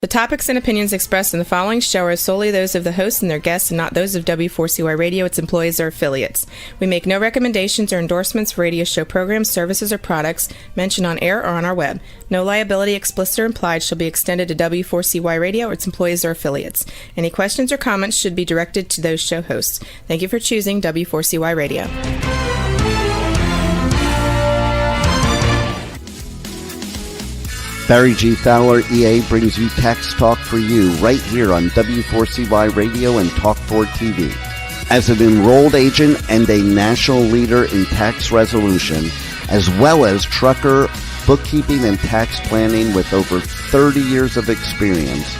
The topics and opinions expressed in the following show are solely those of the hosts and their guests and not those of W4CY Radio, its employees, or affiliates. We make no recommendations or endorsements for radio show programs, services, or products mentioned on air or on our web. No liability, explicit or implied, shall be extended to W4CY Radio or its employees or affiliates. Any questions or comments should be directed to those show hosts. Thank you for choosing W4CY Radio. Barry G. Fowler, EA, brings you Tax Talk for You right here on W4CY Radio and Talk4 TV. As an enrolled agent and a national leader in tax resolution, as well as trucker, bookkeeping, and tax planning with over 30 years of experience,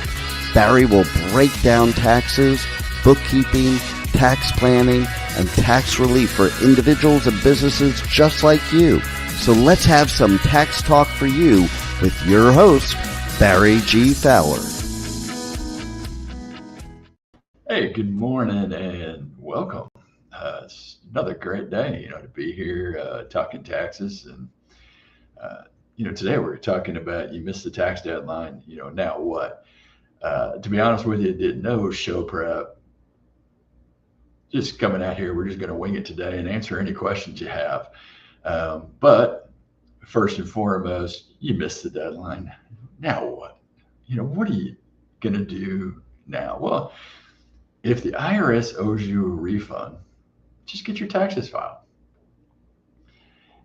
Barry will break down taxes, bookkeeping, tax planning, and tax relief for individuals and businesses just like you. So let's have some Tax Talk for You with your host, Barry G. Fowler. Hey, good morning and welcome. It's another great day, to be here talking taxes. And, today we're talking about you missed the tax deadline, now what? To be honest with you, did no show prep. Just coming out here, we're just going to wing it today and answer any questions you have. But first and foremost, you missed the deadline. Now what? What are you going to do now? Well, if the IRS owes you a refund, just get your taxes filed.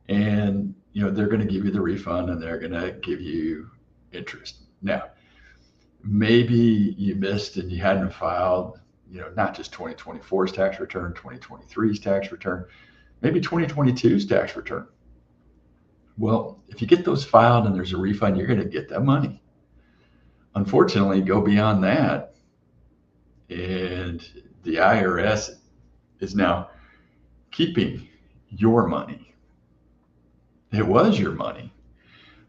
And, they're going to give you the refund and they're going to give you interest. Now, maybe you missed and you hadn't filed, not just 2024's tax return, 2023's tax return, maybe 2022's tax return. Well, if you get those filed and there's a refund, you're going to get that money. Unfortunately, go beyond that, and the IRS is now keeping your money. It was your money,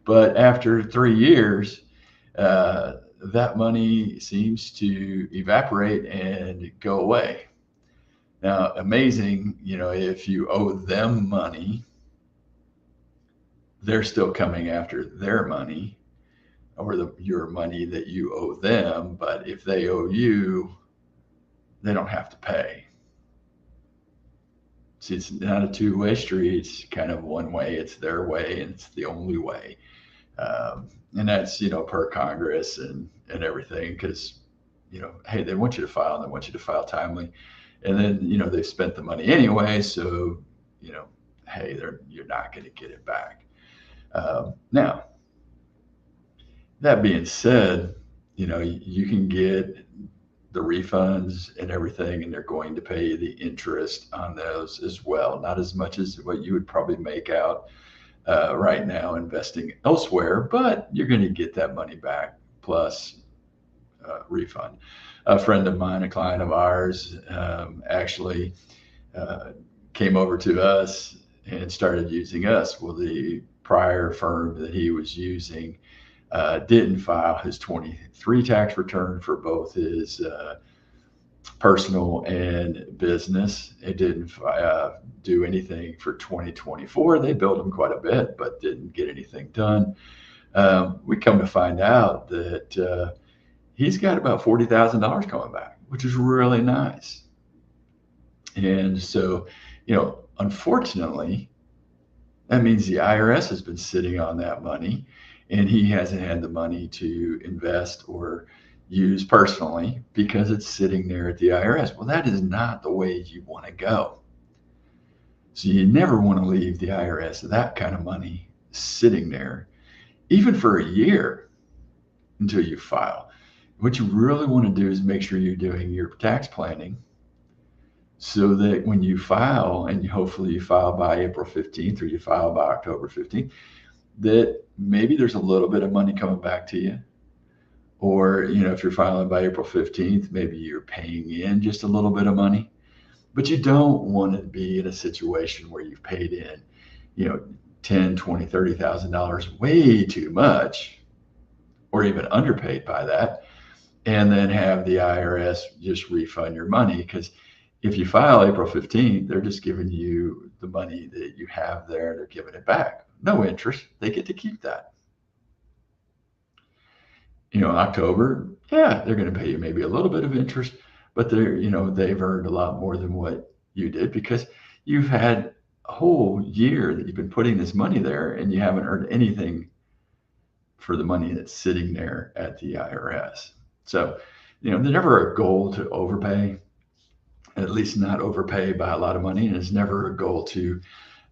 but after 3 years, that money seems to evaporate and go away. Now, amazing, if you owe them money, they're still coming after their money or your money that you owe them. But if they owe you, they don't have to pay. See, it's not a two-way street. It's kind of one way. It's their way, and it's the only way. And that's, per Congress and everything, because, hey, they want you to file and they want you to file timely. And then, they've spent the money anyway. So, hey, you're not going to get it back. Now, that being said, you can get the refunds and everything, and they're going to pay the interest on those as well. Not as much as what you would probably make out right now investing elsewhere, but you're going to get that money back plus refund. A friend of mine, a client of ours, actually came over to us and started using us. Well, the prior firm that he was using didn't file his 23 tax return for both his personal and business. It didn't do anything for 2024. They billed him quite a bit, but didn't get anything done. We come to find out that he's got about $40,000 coming back, which is really nice. And so, unfortunately, that means the IRS has been sitting on that money and he hasn't had the money to invest or use personally because it's sitting there at the IRS. Well, that is not the way you want to go. So you never want to leave the IRS that kind of money sitting there, even for a year until you file. What you really want to do is make sure you're doing your tax planning so that when you file, and hopefully you file by April 15th or you file by October 15th, that maybe there's a little bit of money coming back to you. Or, if you're filing by April 15th, maybe you're paying in just a little bit of money. But you don't want to be in a situation where you've paid in, $10,000, $20,000, $30,000, way too much, or even underpaid by that, and then have the IRS just refund your money. Because if you file April 15th, they're just giving you the money that you have there. They're giving it back. No interest. They get to keep that. October, yeah, they're going to pay you maybe a little bit of interest, but they've earned a lot more than what you did because you've had a whole year that you've been putting this money there and you haven't earned anything for the money that's sitting there at the IRS. So, there's never a goal to overpay, at least not overpay by a lot of money, and it's never a goal to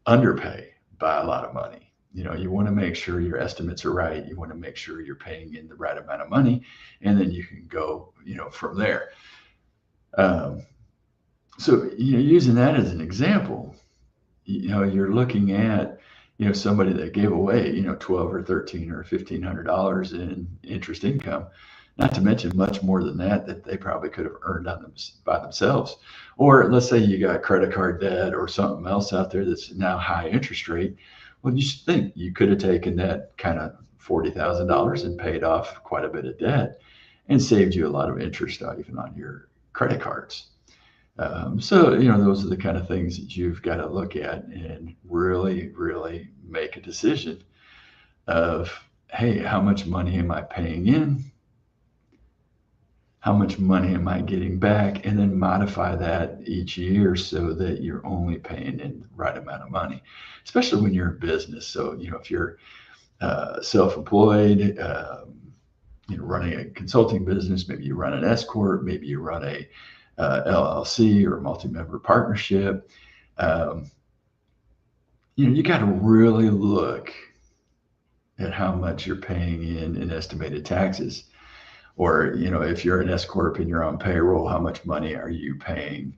underpay by a lot of money. You want to make sure your estimates are right. You want to make sure you're paying in the right amount of money, and then you can go, from there. So, using that as an example, you're looking at, somebody that gave away, 12 or 13 or $1,500 in interest income, not to mention much more than that they probably could have earned on them by themselves. Or let's say you got credit card debt or something else out there that's now high interest rate. Well, you should think you could have taken that kind of $40,000 and paid off quite a bit of debt and saved you a lot of interest even on your credit cards. So, those are the kind of things that you've got to look at and really, really make a decision of, hey, how much money am I paying in? How much money am I getting back? And then modify that each year so that you're only paying in the right amount of money, especially when you're in business. So, if you're self-employed, running a consulting business, maybe you run an S corp, maybe you run a LLC or a multi-member partnership. You got to really look at how much you're paying in estimated taxes. Or, if you're an S corp and you're on payroll, how much money are you paying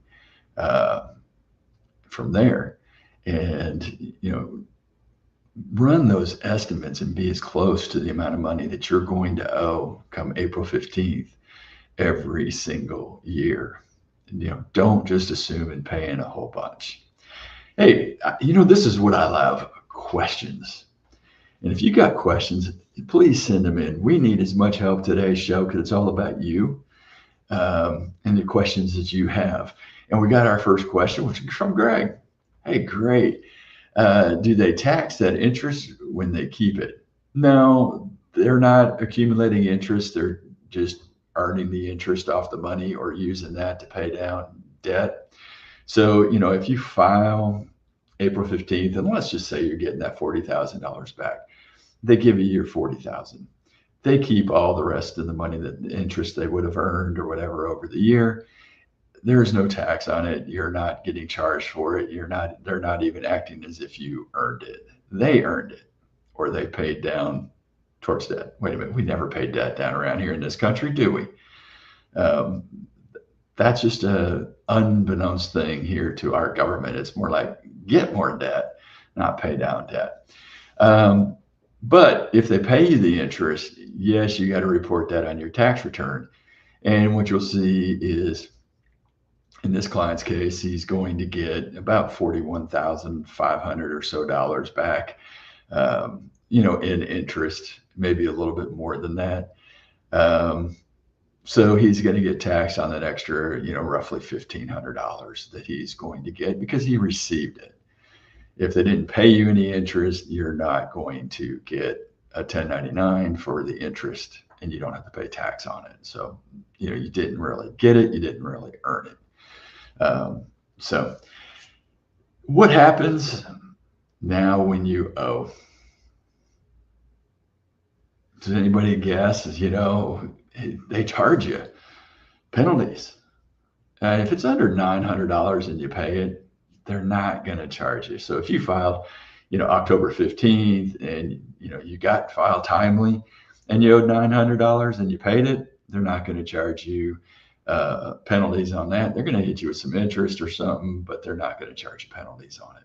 from there? And, run those estimates and be as close to the amount of money that you're going to owe come April 15th every single year. Don't just assume and pay in a whole bunch. Hey, this is what I love, questions. And if you got questions, please send them in. We need as much help today's show because it's all about you and the questions that you have. And we got our first question, which is from Greg. Hey, great. Do they tax that interest when they keep it? No, they're not accumulating interest. They're just earning the interest off the money or using that to pay down debt. So, if you file April 15th, and let's just say you're getting that $40,000 back, they give you your $40,000. They keep all the rest of the money, that the interest they would have earned or whatever over the year. There is no tax on it. You're not getting charged for it. They're not even acting as if you earned it. They earned it, or they paid down towards debt. Wait a minute, we never paid debt down around here in this country, do we? That's just a unbeknownst thing here to our government. It's more like get more debt, not pay down debt. But if they pay you the interest, yes, you got to report that on your tax return. And what you'll see is, in this client's case, he's going to get about $41,500 or so dollars back, in interest, maybe a little bit more than that. So he's going to get taxed on that extra, roughly $1,500 that he's going to get because he received it. If they didn't pay you any interest, you're not going to get a 1099 for the interest, and you don't have to pay tax on it. So, you didn't really get it. You didn't really earn it. So what happens now when you owe? Does anybody guess? They charge you penalties. If it's under $900 and you pay it, they're not going to charge you. So if you filed, October 15th and, you got filed timely and you owed $900 and you paid it, they're not going to charge you penalties on that. They're going to hit you with some interest or something, but they're not going to charge you penalties on it,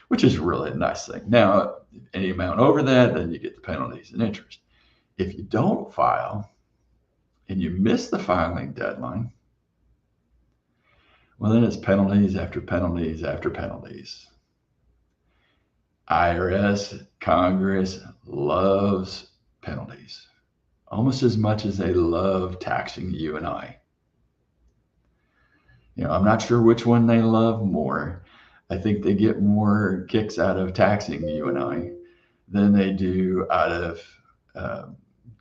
which is really a nice thing. Now, any amount over that, then you get the penalties and interest. If you don't file and you miss the filing deadline, well, then it's penalties after penalties after penalties. IRS, Congress loves penalties almost as much as they love taxing you and I. I'm not sure which one they love more. I think they get more kicks out of taxing you and I than they do out of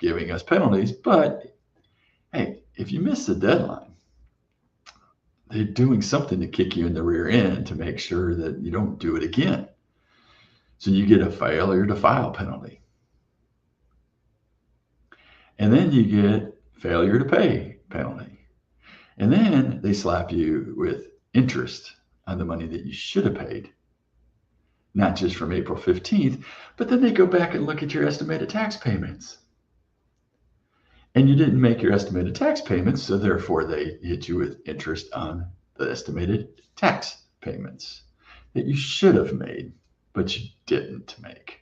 giving us penalties. But hey, if you miss the deadline, they're doing something to kick you in the rear end to make sure that you don't do it again. So you get a failure to file penalty. And then you get failure to pay penalty. And then they slap you with interest on the money that you should have paid, not just from April 15th, but then they go back and look at your estimated tax payments. And you didn't make your estimated tax payments, so therefore they hit you with interest on the estimated tax payments that you should have made, but you didn't make.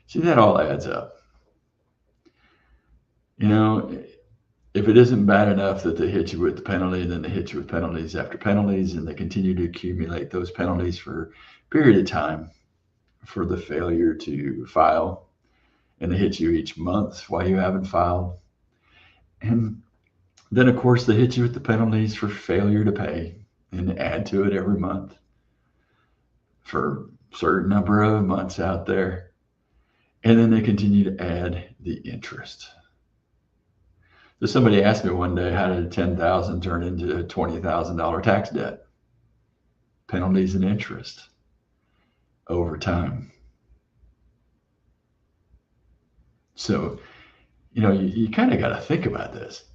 See, that all adds up. You know, if it isn't bad enough that they hit you with the penalty, and then they hit you with penalties after penalties, and they continue to accumulate those penalties for a period of time for the failure to file, and they hit you each month while you haven't filed. And then, of course, they hit you with the penalties for failure to pay and add to it every month for a certain number of months out there. And then they continue to add the interest. So somebody asked me one day, how did $10,000 turn into a $20,000 tax debt? Penalties and interest over time. So, you know, you kind of got to think about this.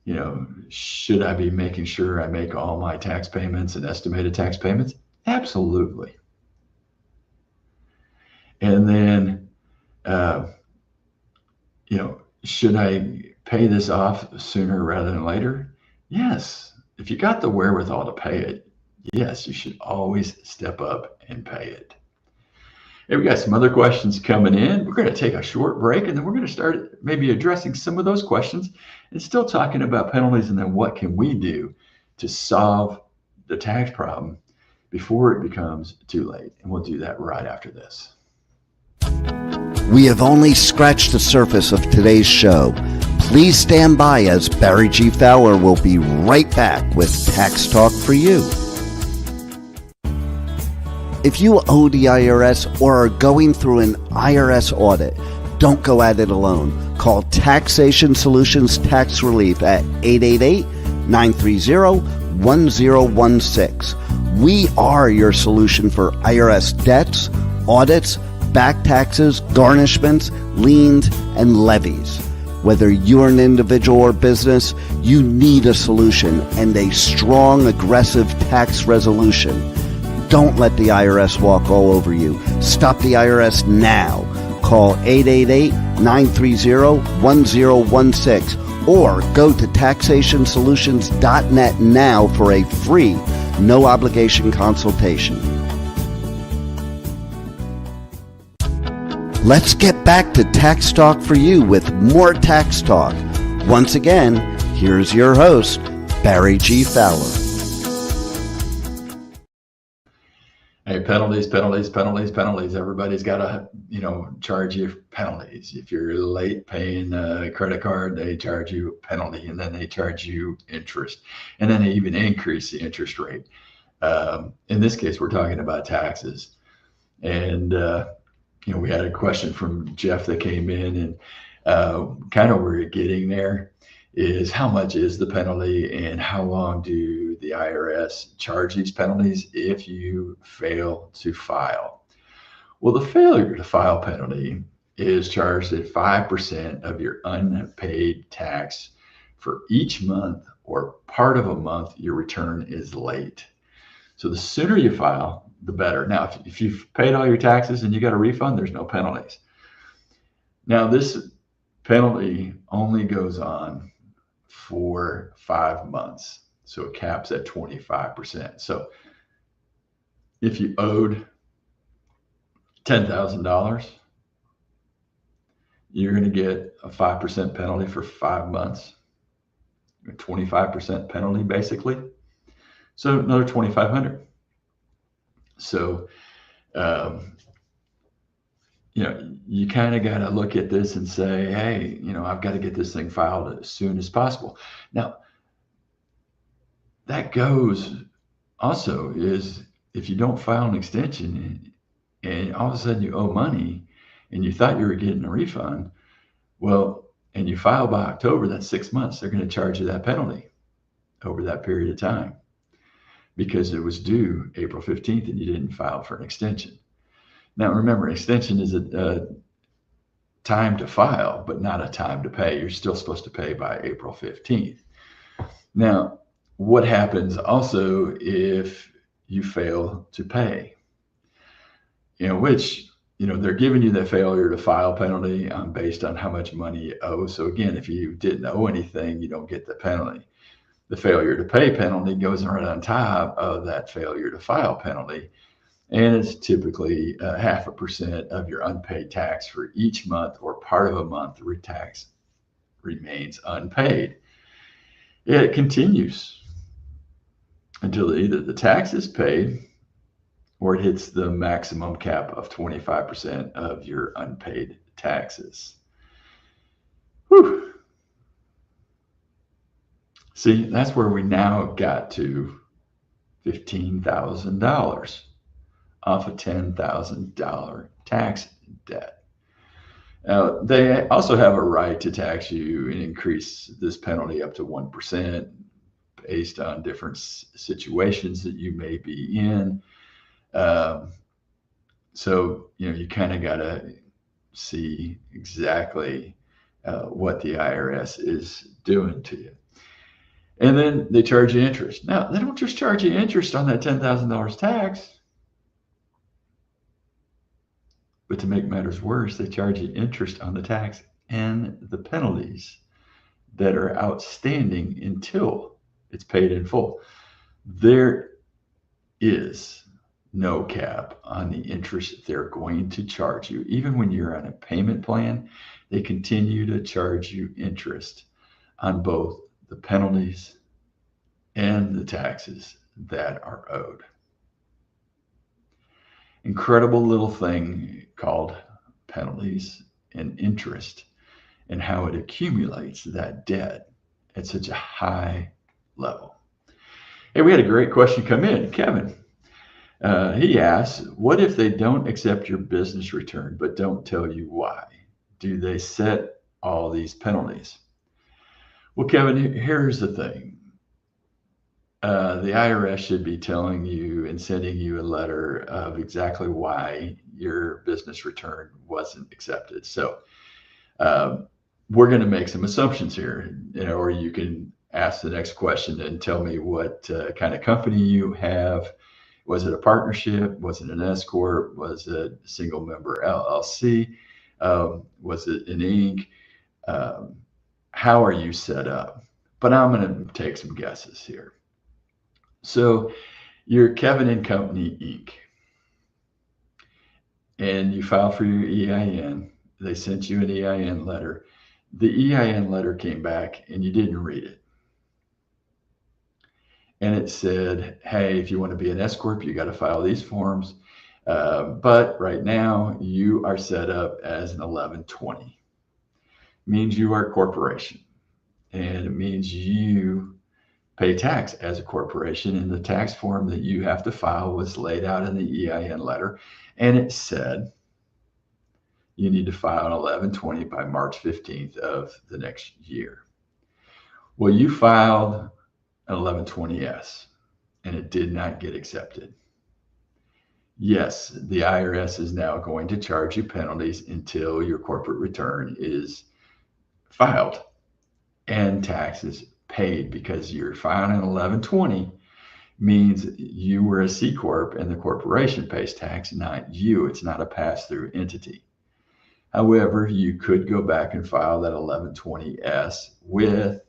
You know, should I be making sure I make all my tax payments and estimated tax payments? Absolutely. And then, you know, should I pay this off sooner rather than later? Yes. If you got the wherewithal to pay it, yes, you should always step up and pay it. Hey, we got some other questions coming in. We're going to take a short break, and then we're going to start maybe addressing some of those questions and still talking about penalties, and then what can we do to solve the tax problem before it becomes too late. And we'll do that right after this. We have only scratched the surface of today's show. Please stand by, as Barry G. Fowler will be right back with Tax Talk for You. If you owe the IRS or are going through an IRS audit, don't go at it alone. Call Taxation Solutions Tax Relief at 888-930-1016. We are your solution for IRS debts, audits, back taxes, garnishments, liens, and levies. Whether you're an individual or business, you need a solution and a strong, aggressive tax resolution. Don't let the IRS walk all over you. Stop the IRS now. Call 888-930-1016 or go to taxationsolutions.net now for a free, no obligation consultation. Let's get back to Tax Talk for You with more Tax Talk. Once again, here's your host, Barry G. Fowler. Hey, penalties. Everybody's got to, charge you penalties. If you're late paying a credit card, they charge you a penalty, and then they charge you interest. And then they even increase the interest rate. In this case, we're talking about taxes. And, we had a question from Jeff that came in, and kind of where you're getting there is how much is the penalty and how long do the IRS charge these penalties if you fail to file? Well, the failure to file penalty is charged at 5% of your unpaid tax for each month or part of a month your return is late. So the sooner you file, the better. Now, if you've paid all your taxes and you got a refund, there's no penalties. Now, this penalty only goes on for 5 months. So it caps at 25%. So if you owed $10,000, you're going to get a 5% penalty for 5 months, a 25% penalty basically. So another $2,500. So, you kind of got to look at this and say, hey, I've got to get this thing filed as soon as possible. Now, that goes also is if you don't file an extension and all of a sudden you owe money and you thought you were getting a refund, well, and you file by October, that's 6 months. They're going to charge you that penalty over that period of time because it was due April 15th and you didn't file for an extension. Now, remember, an extension is a time to file, but not a time to pay. You're still supposed to pay by April 15th. Now, what happens also if you fail to pay? Which, they're giving you the failure to file penalty based on how much money you owe. So again, if you didn't owe anything, you don't get the penalty. The failure to pay penalty goes right on top of that failure to file penalty. And it's typically 0.5% of your unpaid tax for each month or part of a month the tax remains unpaid. It continues until either the tax is paid or it hits the maximum cap of 25% of your unpaid taxes. Whew. See, that's where we now got to $15,000 off a $10,000 tax debt. Now, they also have a right to tax you and increase this penalty up to 1% based on different situations that you may be in. So, you kind of got to see exactly what the IRS is doing to you. And then they charge you interest. Now, they don't just charge you interest on that $10,000 tax. But to make matters worse, they charge you interest on the tax and the penalties that are outstanding until it's paid in full. There is no cap on the interest they're going to charge you. Even when you're on a payment plan, they continue to charge you interest on both the penalties and the taxes that are owed. Incredible little thing called penalties and interest and how it accumulates that debt at such a high level. Hey, we had a great question come in. Kevin, he asks, what if they don't accept your business return but don't tell you why? Do they set all these penalties? Well, Kevin, here's the thing. The IRS should be telling you and sending you a letter of exactly why your business return wasn't accepted. So we're going to make some assumptions here, or you can ask the next question and tell me what kind of company you have. Was it a partnership? Was it an S corp? Was it a single member LLC? Was it an Inc? How are you set up? But I'm going to take some guesses here. So you're Kevin and Company Inc. And you filed for your EIN. They sent you an EIN letter. The EIN letter came back and you didn't read it. And it said, hey, if you want to be an S corp, you got to file these forms. But right now you are set up as an 1120. Means you are a corporation. And it means you pay tax as a corporation, and the tax form that you have to file was laid out in the EIN letter, and it said you need to file an 1120 by March 15th of the next year. Well, you filed an 1120S, and it did not get accepted. Yes, the IRS is now going to charge you penalties until your corporate return is filed and taxes paid, because you're filing an 1120 means you were a C corp and the corporation pays tax, not you. It's not a pass-through entity. However, you could go back and file that 1120S with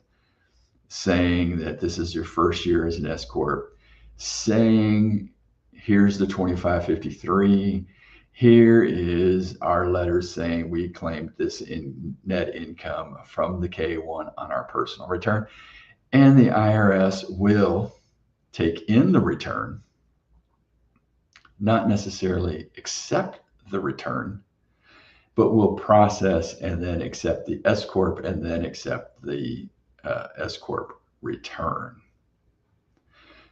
saying that this is your first year as an S corp, saying here's the 2553. Here is our letter saying we claimed this in net income from the K1 on our personal return. And the IRS will take in the return, not necessarily accept the return, but will process and then accept the S corp and then accept the S corp return.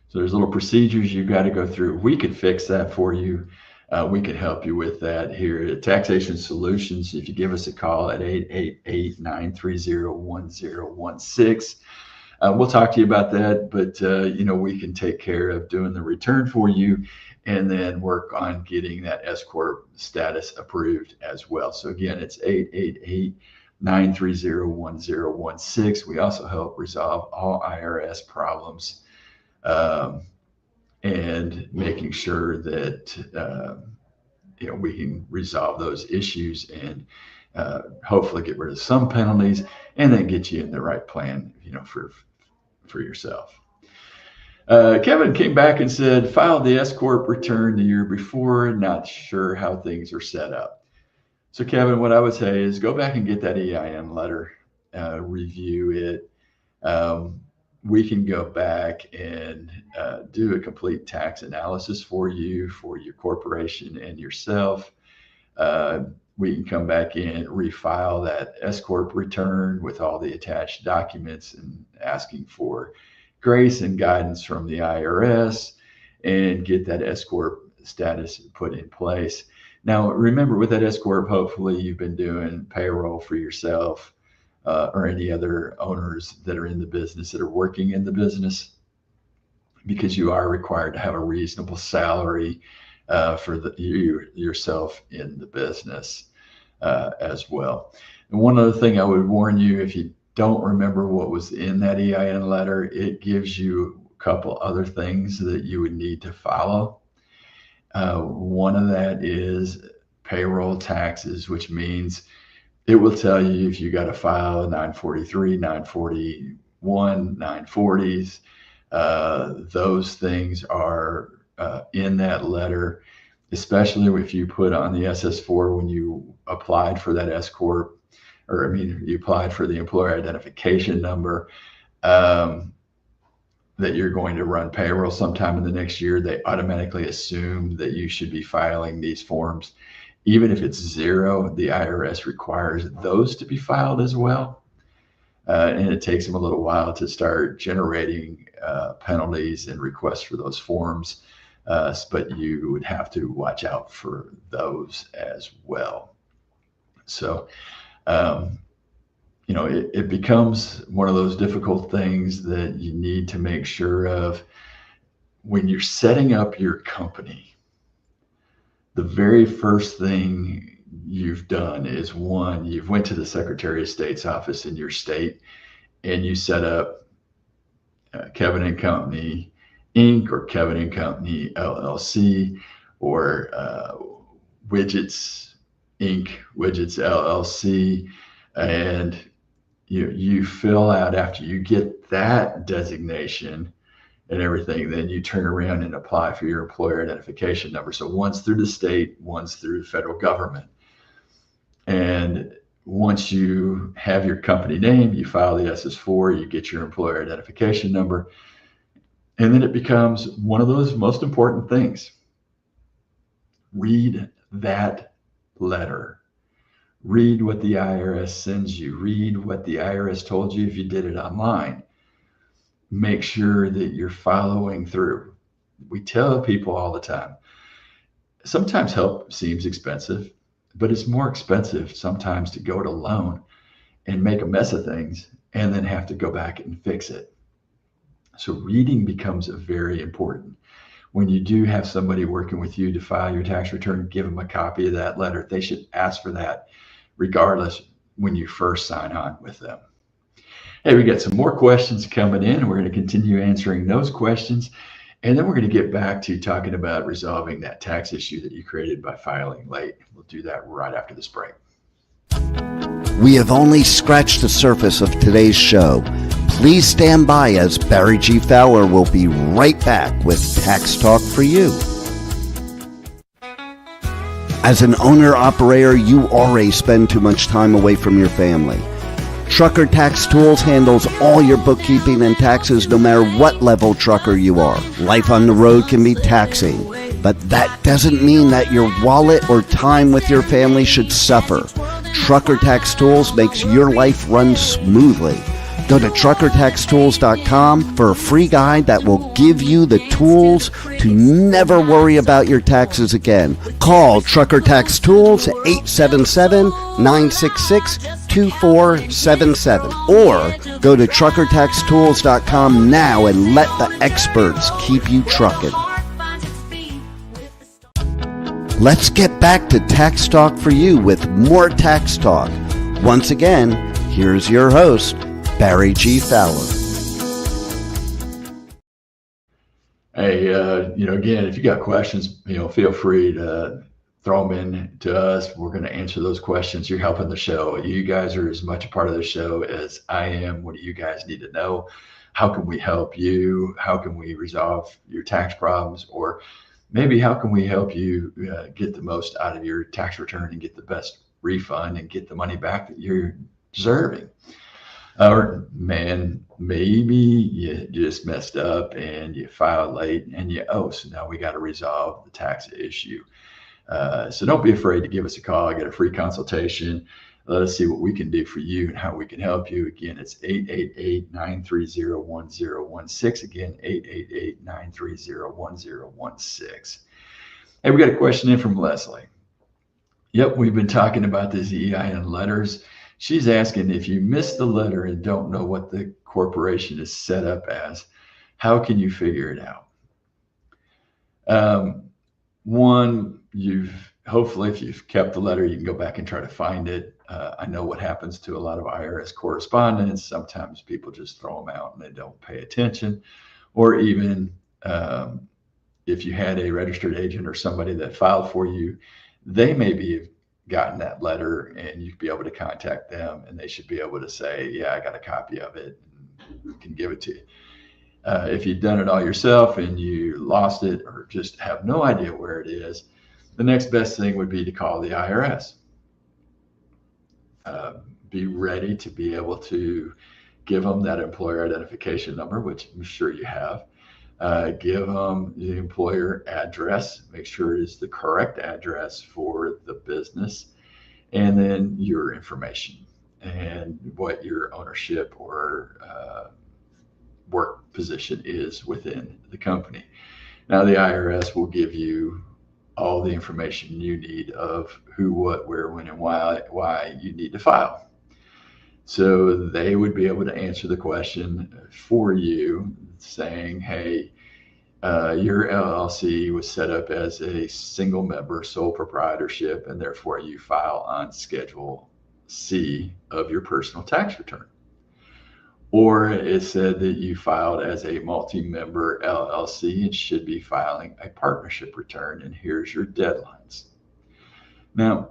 So there's little procedures you've got to go through. We could fix that for you. we can help you with that here at Taxation Solutions. If you give us a call at 888-930-1016, we'll talk to you about that. But, we can take care of doing the return for you and then work on getting that S-Corp status approved as well. So again, it's 888-930-1016. We also help resolve all IRS problems and making sure that we can resolve those issues and hopefully get rid of some penalties and then get you in the right plan, for yourself. Kevin came back and said, filed the S-Corp return the year before, not sure how things are set up. So Kevin, what I would say is go back and get that EIN letter, review it. We can go back and do a complete tax analysis for your corporation and yourself. We can come back in, refile that S-Corp return with all the attached documents and asking for grace and guidance from the IRS and get that S-Corp status put in place. Now, remember, with that S-Corp, hopefully you've been doing payroll for yourself or any other owners that are in the business, that are working in the business, because you are required to have a reasonable salary for yourself in the business as well. And one other thing I would warn you, if you don't remember what was in that EIN letter, it gives you a couple other things that you would need to follow. One of that is payroll taxes, which means it will tell you if you got to file a 943, 941, 940s. Those things are in that letter, especially if you put on the SS4 when you applied for that S-Corp, you applied for the employer identification number, that you're going to run payroll sometime in the next year. They automatically assume that you should be filing these forms. Even if it's zero, the IRS requires those to be filed as well. And it takes them a little while to start generating penalties and requests for those forms. But you would have to watch out for those as well. So, it becomes one of those difficult things that you need to make sure of when you're setting up your company. The very first thing you've done is, one, you've went to the Secretary of State's office in your state and you set up Kevin and Company Inc. or Kevin and Company LLC or Widgets Inc., Widgets LLC, and you fill out, after you get that designation and everything, then you turn around and apply for your employer identification number. So one's through the state, one's through the federal government. And once you have your company name, you file the SS4, you get your employer identification number, and then it becomes one of those most important things. Read that letter. Read what the IRS sends you. Read what the IRS told you if you did it online. Make sure that you're following through. We tell people all the time, sometimes help seems expensive, but it's more expensive sometimes to go it alone and make a mess of things and then have to go back and fix it. So reading becomes very important. When you do have somebody working with you to file your tax return, give them a copy of that letter. They should ask for that regardless when you first sign on with them. Hey, we got some more questions coming in. We're going to continue answering those questions. And then we're going to get back to talking about resolving that tax issue that you created by filing late. We'll do that right after this break. We have only scratched the surface of today's show. Please stand by, as Barry G. Fowler will be right back with Tax Talk for you. As an owner-operator, you already spend too much time away from your family. Trucker Tax Tools handles all your bookkeeping and taxes no matter what level trucker you are. Life on the road can be taxing, but that doesn't mean that your wallet or time with your family should suffer. Trucker Tax Tools makes your life run smoothly. Go to truckertaxtools.com for a free guide that will give you the tools to never worry about your taxes again. Call Trucker Tax Tools 877-966-2477 or go to truckertaxtools.com now and let the experts keep you trucking. Let's get back to Tax Talk for You with more Tax Talk. Once again, here's your host, Barry G. Fowler. Hey, again, if you got questions, feel free to throw them in to us. We're going to answer those questions. You're helping the show. You guys are as much a part of the show as I am. What do you guys need to know? How can we help you? How can we resolve your tax problems? Or maybe how can we help you get the most out of your tax return and get the best refund and get the money back that you're deserving? Or maybe you just messed up and you filed late and you owe. So now we got to resolve the tax issue. So don't be afraid to give us a call. Get a free consultation. Let us see what we can do for you and how we can help you. Again, it's 888-930-1016. Again, 888-930-1016. Hey, we got a question in from Leslie. Yep, we've been talking about these EIN letters. She's asking, if you missed the letter and don't know what the corporation is set up as, how can you figure it out? One, hopefully, if you've kept the letter, you can go back and try to find it. I know what happens to a lot of IRS correspondence. Sometimes people just throw them out and they don't pay attention. Or even if you had a registered agent or somebody that filed for you, they maybe have gotten that letter and you'd be able to contact them and they should be able to say, yeah, I got a copy of it and can give it to you. If you've done it all yourself and you lost it or just have no idea where it is, the next best thing would be to call the IRS. Be ready to be able to give them that employer identification number, which I'm sure you have. Give them the employer address, make sure it is the correct address for the business, and then your information and what your ownership or work position is within the company. Now, the IRS will give you all the information you need of who, what, where, when, and why you need to file. So they would be able to answer the question for you saying, hey, your LLC was set up as a single member sole proprietorship, and therefore you file on Schedule C of your personal tax return. Or it said that you filed as a multi-member LLC and should be filing a partnership return, and here's your deadlines. Now,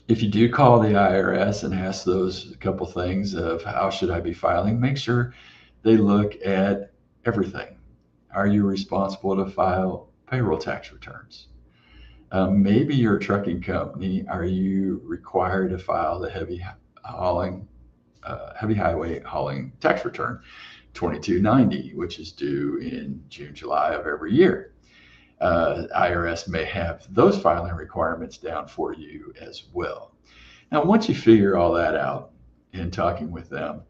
if you do call the IRS and ask those couple things of how should I be filing, make sure they look at everything. Are you responsible to file payroll tax returns? Maybe you're a trucking company. Are you required to file the heavy highway hauling tax return 2290, which is due in June, July of every year? IRS may have those filing requirements down for you as well. Now, once you figure all that out in talking with them,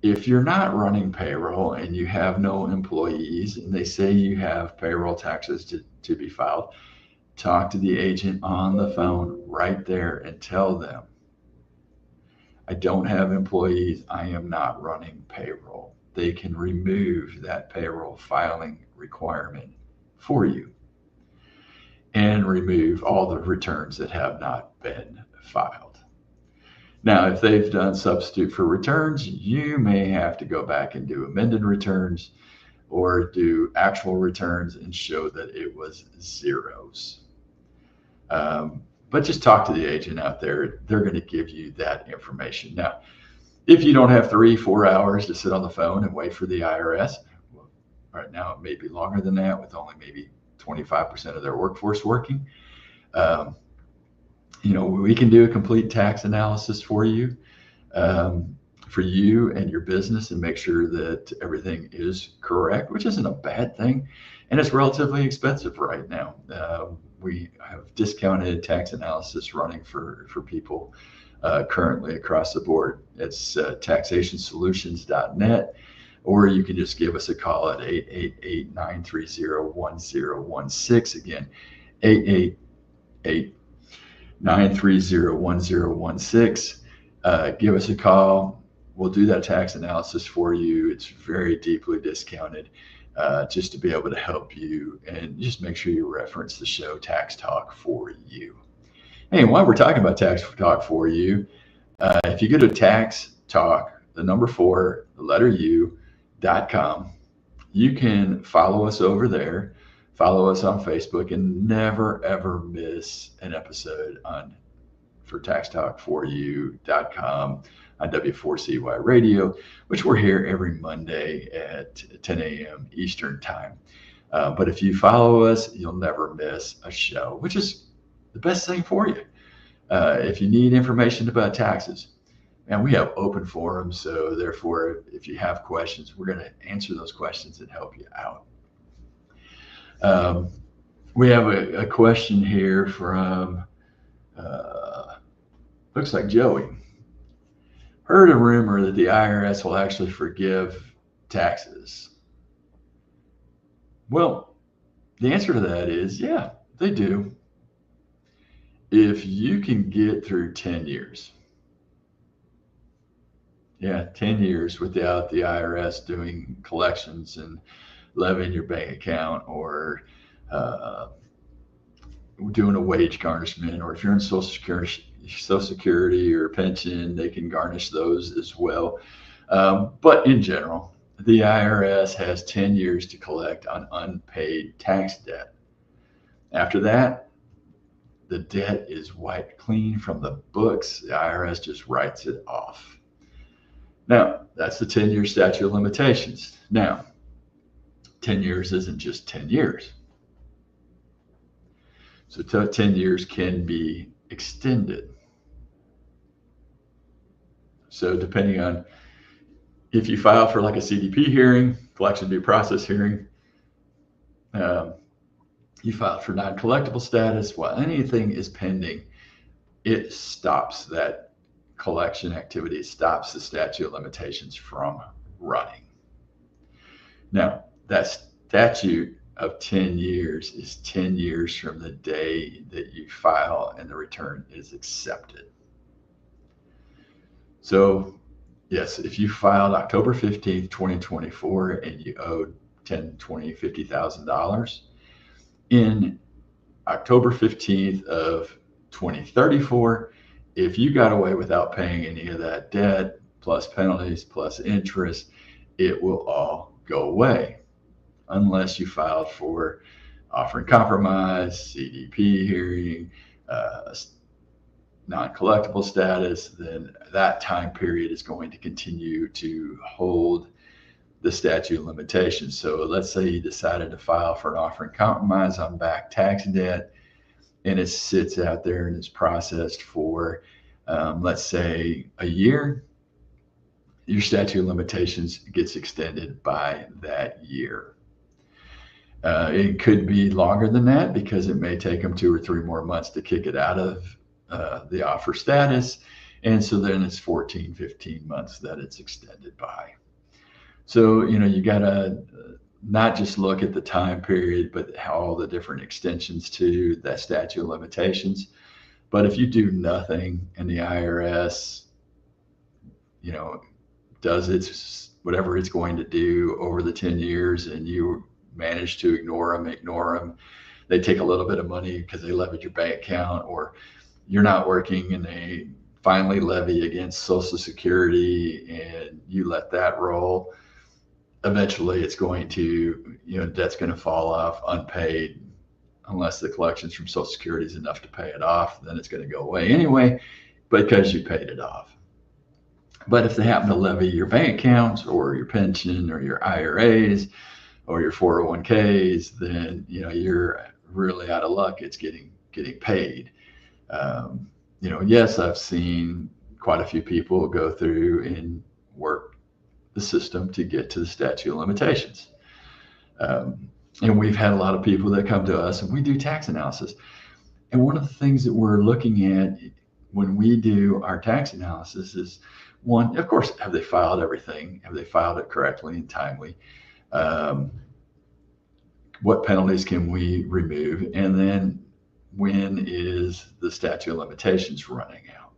if you're not running payroll and you have no employees and they say you have payroll taxes to be filed, talk to the agent on the phone right there and tell them, I don't have employees. I am not running payroll. They can remove that payroll filing requirement for you and remove all the returns that have not been filed. Now, if they've done substitute for returns, you may have to go back and do amended returns or do actual returns and show that it was zeros. But just talk to the agent out there. They're going to give you that information. Now, if you don't have 3-4 hours to sit on the phone and wait for the IRS, well, right now it may be longer than that with only maybe 25% of their workforce working. We can do a complete tax analysis for you and your business and make sure that everything is correct, which isn't a bad thing. And it's relatively expensive right now. We have discounted tax analysis running for people currently across the board. It's taxationsolutions.net, or you can just give us a call at 888-930-1016. Again, 888-930-1016. Give us a call. We'll do that tax analysis for you. It's very deeply discounted, just to be able to help you, and just make sure you reference the show Tax Talk for You. Hey, while we're talking about Tax Talk for You, if you go to Tax Talk, the number 4, the letter U.com, you can follow us over there, follow us on Facebook, and never, ever miss an episode for Tax Talk for You.com on W4CY Radio, which we're here every Monday at 10 a.m. Eastern Time. But if you follow us, you'll never miss a show, which is the best thing for you. If you need information about taxes, and we have open forums, so therefore, if you have questions, we're going to answer those questions and help you out. We have a question here from, looks like Joey. Heard a rumor that the IRS will actually forgive taxes. Well, the answer to that is, yeah, they do. If you can get through 10 years. Yeah, 10 years without the IRS doing collections and levying your bank account, or doing a wage garnishment, or if you're in Social Security or pension, they can garnish those as well. But in general, the IRS has 10 years to collect on unpaid tax debt. After that, the debt is wiped clean from the books. The IRS just writes it off. Now, that's the 10-year statute of limitations. Now, 10 years isn't just 10 years. So 10 years can be extended. So depending on if you file for like a CDP hearing, collection due process hearing, you file for non-collectible status, while anything is pending, it stops that collection activity. It stops the statute of limitations from running. Now, that statute of 10 years is 10 years from the day that you file and the return is accepted. So yes, if you filed October 15th, 2024, and you owed $10,000, $20,000, $50,000, in October 15th of 2034, if you got away without paying any of that debt, plus penalties, plus interest, it will all go away. Unless you filed for offering compromise, CDP hearing, non-collectible status, then that time period is going to continue to hold the statute of limitations. So let's say you decided to file for an offering compromise on back tax debt, and it sits out there and is processed for, let's say, a year. Your statute of limitations gets extended by that year. It could be longer than that because it may take them 2 or 3 more months to kick it out of the offer status. And so then it's 14, 15 months that it's extended by. So, you got to not just look at the time period, but all the different extensions to that statute of limitations. But if you do nothing and the IRS, does whatever it's going to do over the 10 years and you manage to ignore them, they take a little bit of money because they levied your bank account, or you're not working and they finally levy against Social Security and you let that roll, eventually it's going to, debt's going to fall off unpaid unless the collections from Social Security is enough to pay it off. Then it's going to go away anyway because you paid it off. But if they happen to levy your bank accounts or your pension or your IRAs or your 401ks, then you're really out of luck. It's getting paid. Yes, I've seen quite a few people go through and work the system to get to the statute of limitations. And we've had a lot of people that come to us and we do tax analysis. And one of the things that we're looking at when we do our tax analysis is, one, of course, have they filed everything? Have they filed it correctly and timely? Um, what penalties can we remove? And then when is the statute of limitations running out?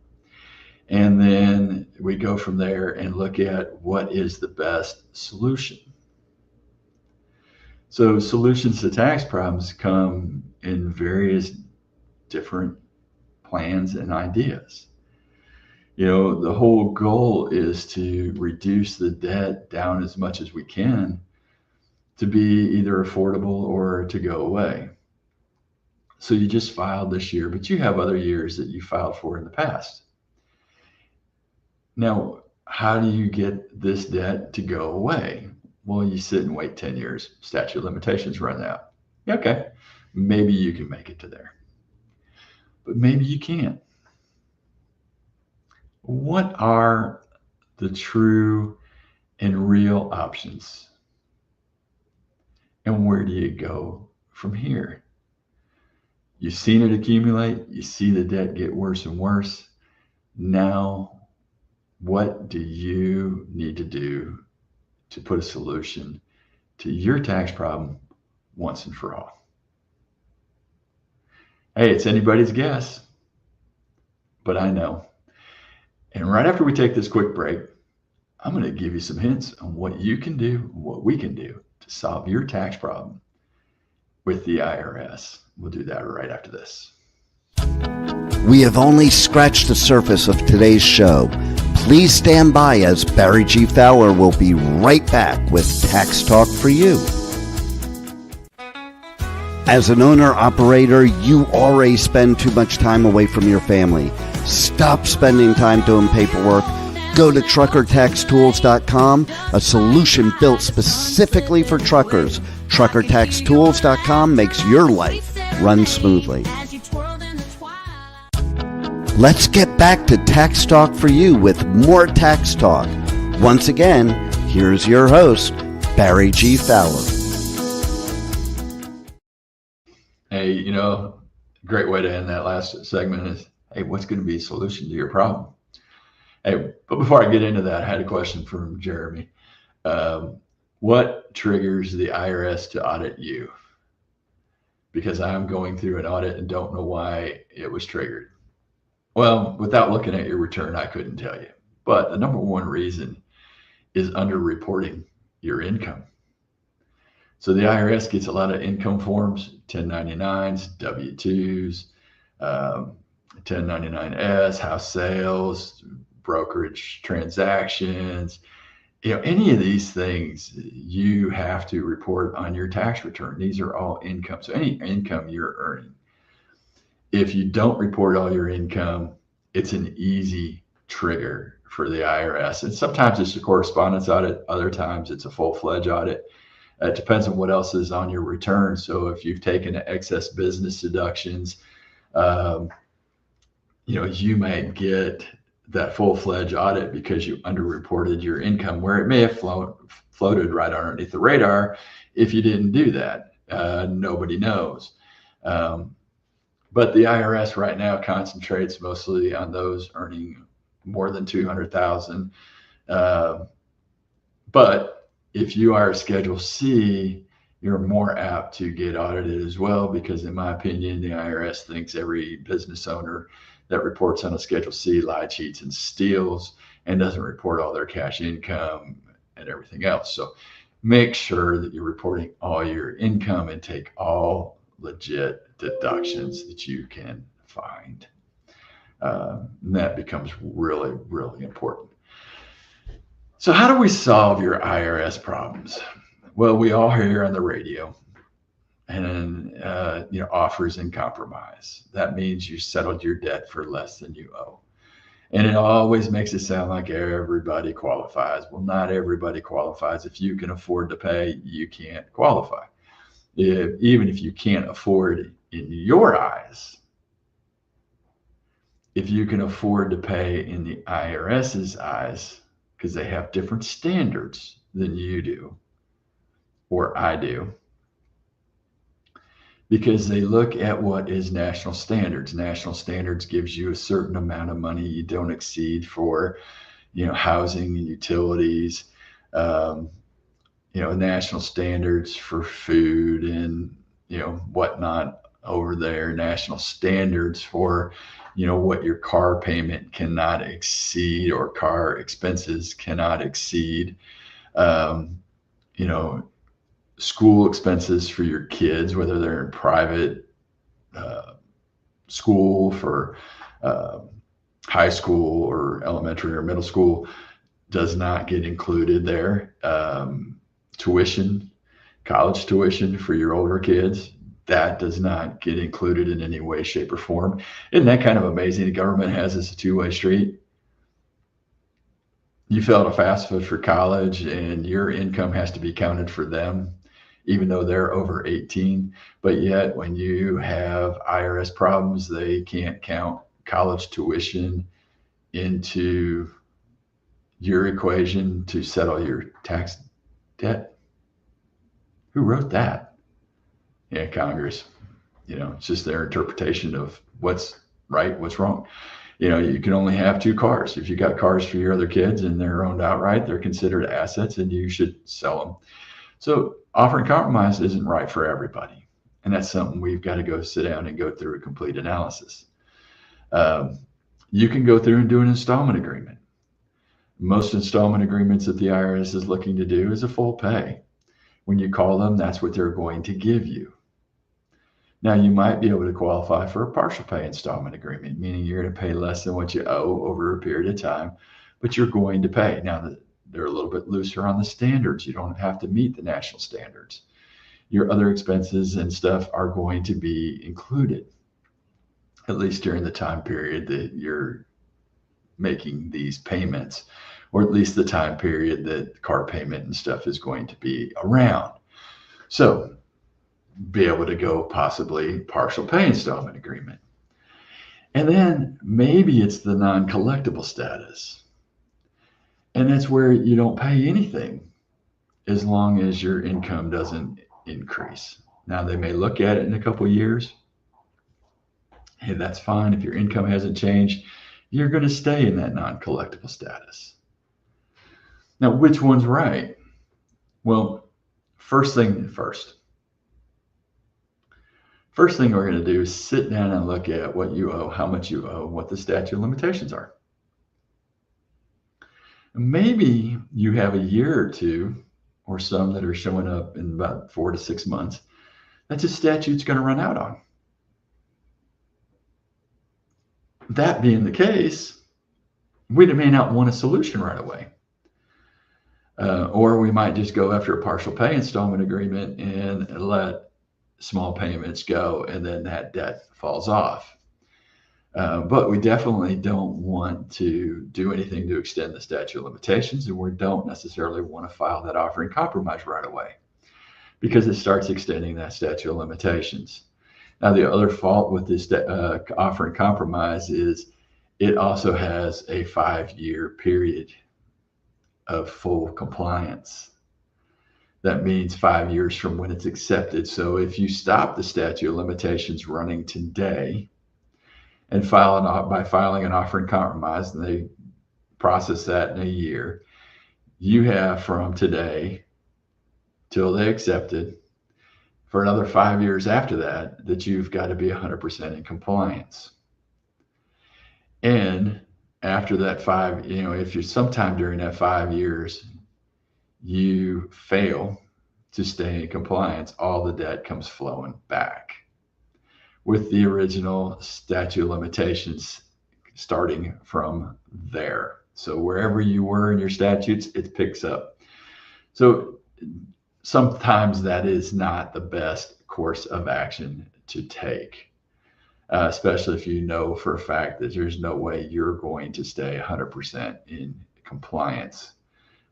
And then we go from there and look at what is the best solution. So solutions to tax problems come in various different plans and ideas. The whole goal is to reduce the debt down as much as we can to be either affordable or to go away. So you just filed this year, but you have other years that you filed for in the past. Now, how do you get this debt to go away? Well, you sit and wait 10 years, statute of limitations run out. Okay, maybe you can make it to there, but maybe you can't. What are the true and real options? And where do you go from here? You've seen it accumulate. You see the debt get worse and worse. Now, what do you need to do to put a solution to your tax problem once and for all? Hey, it's anybody's guess, but I know. And right after we take this quick break, I'm going to give you some hints on what you can do, what we can do to solve your tax problem with the IRS. We'll do that right after this. We have only scratched the surface of today's show. Please stand by as Barry G. Fowler will be right back with Tax Talk for You. As an owner-operator, you already spend too much time away from your family. Stop spending time doing paperwork. Go to truckertaxtools.com, a solution built specifically for truckers. Truckertaxtools.com makes your life run smoothly. Let's get back to Tax Talk for You with more Tax Talk. Once again, here's your host, Barry G. Fowler. Hey, great way to end that last segment is, hey, what's going to be a solution to your problem? Hey, but before I get into that, I had a question from Jeremy. What triggers the IRS to audit you? Because I'm going through an audit and don't know why it was triggered. Well, without looking at your return, I couldn't tell you. But the number one reason is underreporting your income. So the IRS gets a lot of income forms, 1099s, W-2s, 1099S, house sales, brokerage transactions. Any of these things you have to report on your tax return. These are all income. So any income you're earning. If you don't report all your income, it's an easy trigger for the IRS. And sometimes it's a correspondence audit. Other times it's a full-fledged audit. It depends on what else is on your return. So if you've taken excess business deductions, you might get that full-fledged audit because you underreported your income, where it may have floated right underneath the radar. If you didn't do that, nobody knows. But the IRS right now concentrates mostly on those earning more than $200,000. But if you are a Schedule C, you're more apt to get audited as well, because in my opinion, the IRS thinks every business owner that reports on a Schedule C lies, cheats, and steals, and doesn't report all their cash income and everything else. So make sure that you're reporting all your income and take all legit deductions that you can find. And that becomes really, really important. So how do we solve your IRS problems? Well, we all hear on the radio and offers in compromise. That means you settled your debt for less than you owe. And it always makes it sound like everybody qualifies. Well, not everybody qualifies. If you can afford to pay, you can't qualify. Even if you can't afford in your eyes, if you can afford to pay in the IRS's eyes, because they have different standards than you do or I do, because they look at what is national standards. National standards gives you a certain amount of money you don't exceed for, housing and utilities, um, national standards for food and, whatnot over there, national standards for, what your car payment cannot exceed or car expenses cannot exceed, um, you know, school expenses for your kids, whether they're in private uh, school for uh, high school or elementary or middle school, does not get included there. Tuition, college tuition for your older kids, that does not get included in any way, shape, or form. Isn't that kind of amazing? The government has this a two-way street. You fill out a FAFSA for college and your income has to be counted for them, even though they're over 18. But yet when you have IRS problems, they can't count college tuition into your equation to settle your tax debt. Who wrote that? Yeah, Congress. It's just their interpretation of what's right, what's wrong. You can only have two cars. If you got cars for your other kids and they're owned outright, they're considered assets and you should sell them. So offering compromise isn't right for everybody. And that's something we've got to go sit down and go through a complete analysis. You can go through and do an installment agreement. Most installment agreements that the IRS is looking to do is a full pay. When you call them, that's what they're going to give you. Now, you might be able to qualify for a partial pay installment agreement, meaning you're going to pay less than what you owe over a period of time, but you're going to pay. Now, they're a little bit looser on the standards. You don't have to meet the national standards. Your other expenses and stuff are going to be included, at least during the time period that you're making these payments, or at least the time period that car payment and stuff is going to be around. So be able to go possibly partial pay installment agreement. And then maybe it's the non-collectible status. And that's where you don't pay anything as long as your income doesn't increase. Now, they may look at it in a couple of years. Hey, that's fine. If your income hasn't changed, you're going to stay in that non-collectible status. Now, which one's right? Well, first thing first. First thing we're going to do is sit down and look at what you owe, how much you owe, what the statute of limitations are. Maybe you have a year or two, or some that are showing up in about 4 to 6 months, that the statute's going to run out on. That being the case, we may not want a solution right away. Or we might just go after a partial pay installment agreement and let small payments go, and then that debt falls off. But we definitely don't want to do anything to extend the statute of limitations, and we don't necessarily want to file that offering compromise right away because it starts extending that statute of limitations. Now, the other fault with this offering compromise is it also has a 5-year period of full compliance. That means 5 years from when it's accepted. So if you stop the statute of limitations running today and by filing an offering compromise, and they process that in a year, you have from today till they accept it for another 5 years after that you've got to be 100% in compliance. And after that if you're sometime during that 5 years, you fail to stay in compliance, all the debt comes flowing back with the original statute of limitations starting from there. So wherever you were in your statutes, it picks up. So sometimes that is not the best course of action to take, especially if you know for a fact that there's no way you're going to stay 100% in compliance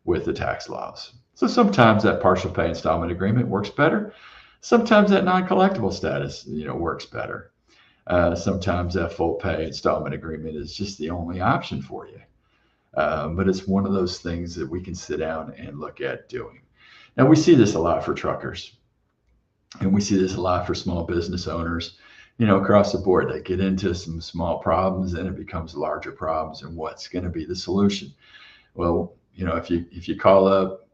with the tax laws. So sometimes that partial pay installment agreement works better. Sometimes that non-collectible status, works better. Sometimes that full pay installment agreement is just the only option for you. But it's one of those things that we can sit down and look at doing. Now, we see this a lot for truckers. And we see this a lot for small business owners, across the board. They get into some small problems and it becomes larger problems. And what's going to be the solution? Well, if you call up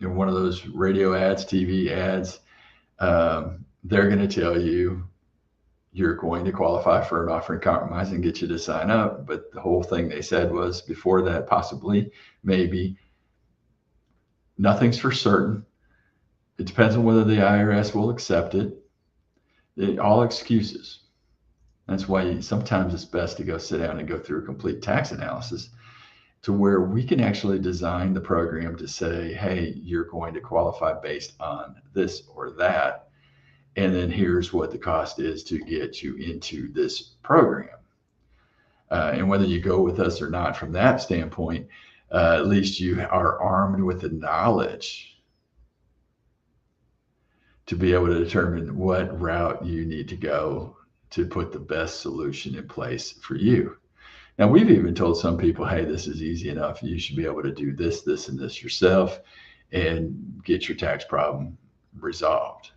one of those radio ads, TV ads, they're going to tell you you're going to qualify for an offer in compromise and get you to sign up. But the whole thing they said was before that, possibly, maybe, nothing's for certain. It depends on whether the IRS will accept it. All excuses. That's why sometimes it's best to go sit down and go through a complete tax analysis to where we can actually design the program to say, hey, you're going to qualify based on this or that. And then here's what the cost is to get you into this program. And whether you go with us or not from that standpoint, at least you are armed with the knowledge to be able to determine what route you need to go to put the best solution in place for you. Now, we've even told some people, hey, this is easy enough. You should be able to do this, this, and this yourself and get your tax problem resolved.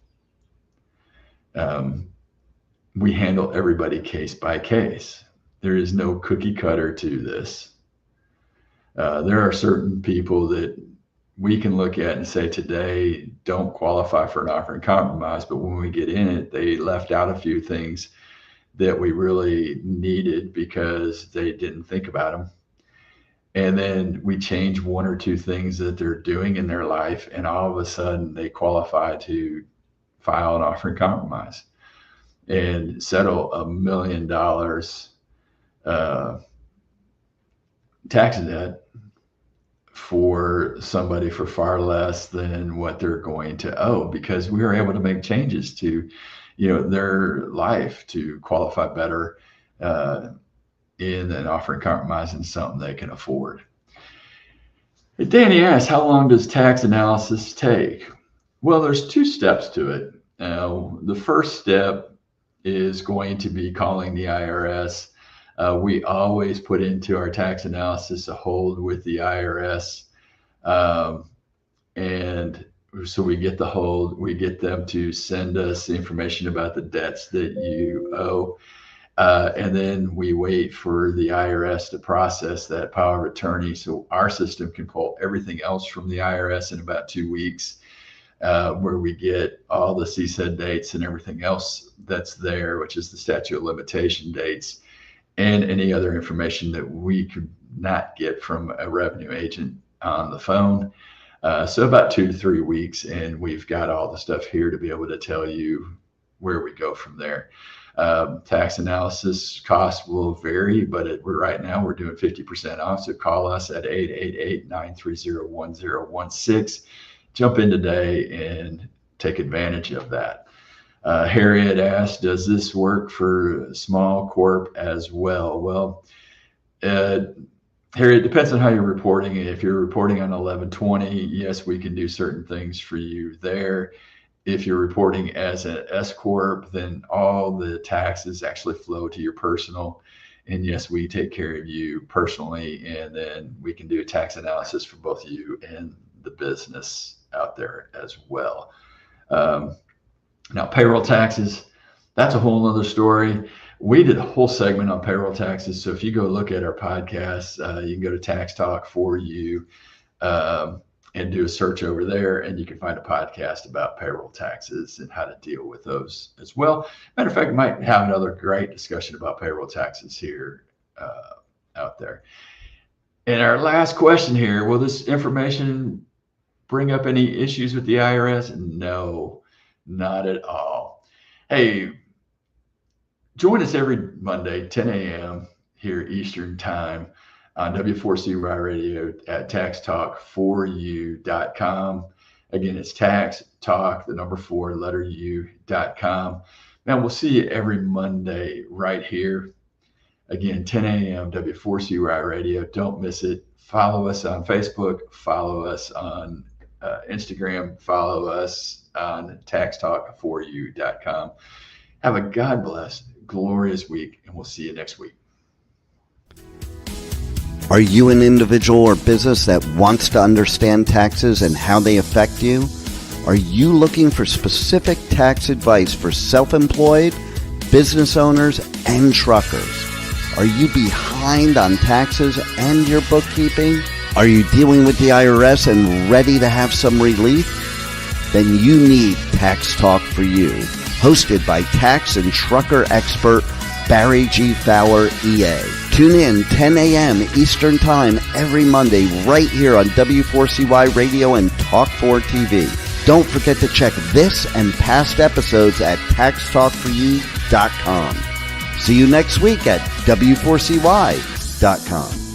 We handle everybody case by case. There is no cookie cutter to this. There are certain people that we can look at and say today don't qualify for an offer in compromise, but when we get in it, they left out a few things that we really needed because they didn't think about them. And then we change one or two things that they're doing in their life, and all of a sudden they qualify to file an offer in compromise and settle $1 million tax debt for somebody for far less than what they're going to owe, because we were able to make changes to their life to qualify better in an offer in compromise and something they can afford. Danny asks, how long does tax analysis take? Well, there's 2 steps to it. The first step is going to be calling the IRS. We always put into our tax analysis a hold with the IRS. And so we get the hold, we get them to send us information about the debts that you owe. And then we wait for the IRS to process that power of attorney. So our system can pull everything else from the IRS in about 2 weeks. Where we get all the CSED dates and everything else that's there, which is the statute of limitation dates, and any other information that we could not get from a revenue agent on the phone. So about 2 to 3 weeks, and we've got all the stuff here to be able to tell you where we go from there. Tax analysis costs will vary, but right now we're doing 50% off. So call us at 888-930-1016. Jump in today and take advantage of that. Harriet asked, does this work for small corp as well? Well, Harriet, it depends on how you're reporting. If you're reporting on 1120, yes, we can do certain things for you there. If you're reporting as an S corp, then all the taxes actually flow to your personal. And yes, we take care of you personally, and then we can do a tax analysis for both you and the business out there as well. Now, payroll taxes, that's a whole nother story. We did a whole segment on payroll taxes. So if you go look at our podcast, you can go to Tax Talk for You and do a search over there, and you can find a podcast about payroll taxes and how to deal with those as well. Matter of fact, we might have another great discussion about payroll taxes here out there. And our last question here, will this information bring up any issues with the IRS? No, not at all. Hey, join us every Monday, 10 a.m. here Eastern Time on W4CY Radio at taxtalk4u.com. Again, it's tax talk, the number 4, letter U.com. Now, we'll see you every Monday right here. Again, 10 a.m. W4CY Radio. Don't miss it. Follow us on Facebook. Follow us on Instagram. Follow us on taxtalk4u.com. Have a God bless, glorious week, and we'll see you next week. Are you an individual or business that wants to understand taxes and how they affect you? Are you looking for specific tax advice for self-employed, business owners, and truckers? Are you behind on taxes and your bookkeeping? Are you dealing with the IRS and ready to have some relief? Then you need Tax Talk for You, hosted by tax and trucker expert Barry G. Fowler, EA. Tune in 10 a.m. Eastern Time every Monday right here on W4CY Radio and Talk4 TV. Don't forget to check this and past episodes at taxtalkforyou.com. See you next week at W4CY.com.